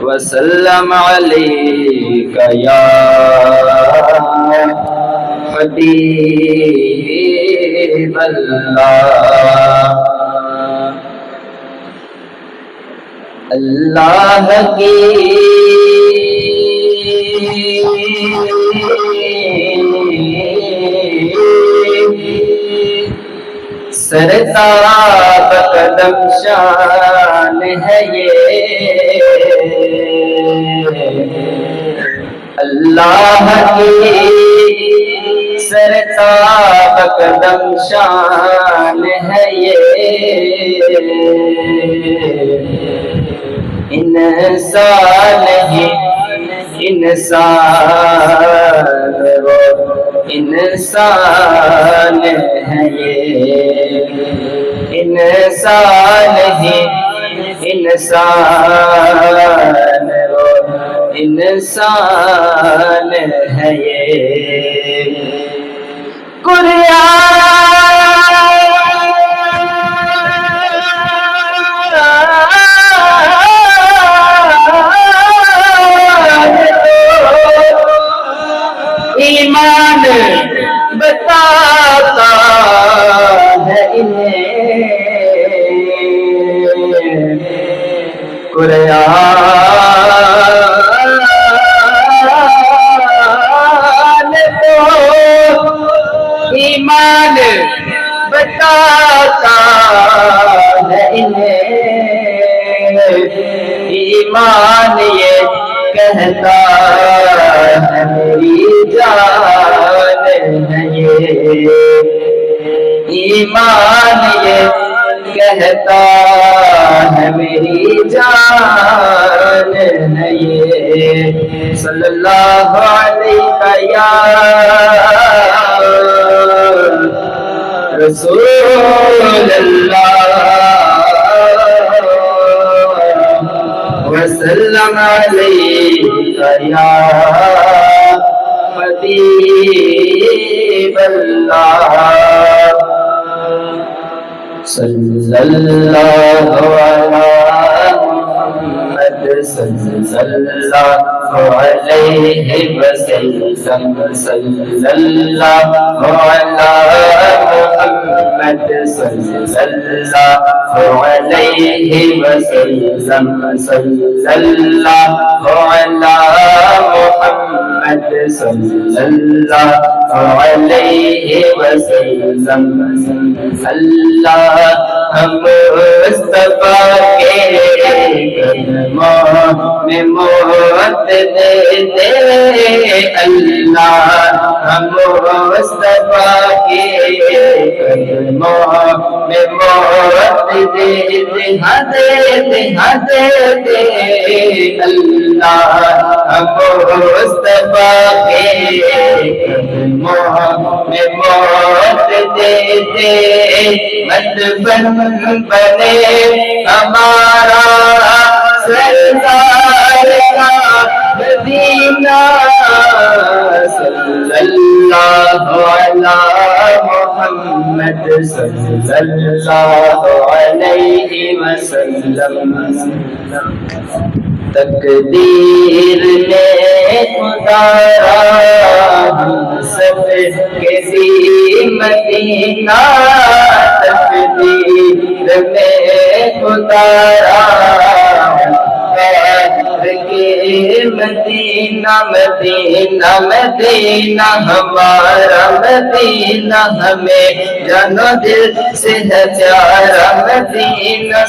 وسلم عليك يا حبيب الله اللہ کی سرتاب قدم شان ہے یہ، اللہ کی سرتاب قدم شان ہے یہ، انسان ہی انسان وہ انسان ہے یہ، انسان ہی انسان وہ انسان ہے یہ۔ ایمان بتاتا ہے انہیں، قرآن تو ایمان بتاتا ہے انہیں، ایمان یہ کہتا ہے میری جان ہے یہ، ایمان یہ کہتا ہے میری جان ہے یہ۔ صلی اللہ علیہ یا رسول اللہ وسلم علیک یا حبیب اللہ صلی اللہ علی محمد صلی اللہ علیہ وسلم، صلی اللہ علی محمد صلی اللہ علیہ وسلم، صلی اللہ علی محمد صلی اللہ علیہ وسلم۔ اللہ ہم مصطفیٰ کے قدموں میں موت دے دے، اللہ ہم مصطفیٰ کے قدموں میں موت دے دے، ہاں دے دے، ہاں دے دے، اللہ ہم مصطفیٰ کے قدموں میں موت دے دے، مدفن بنے ہمارا سردار کا مدینہ، صلی اللہ علی محمد صلی اللہ علیہ وسلم۔ تقدیر نے اتارا ہم سب کے بھی مدینہ، تقدیر نے اتارا مدینہ، مدینہ مدینہ ہمارا مدینہ، ہمیں جان و دل سے ہے پیارا مدینہ۔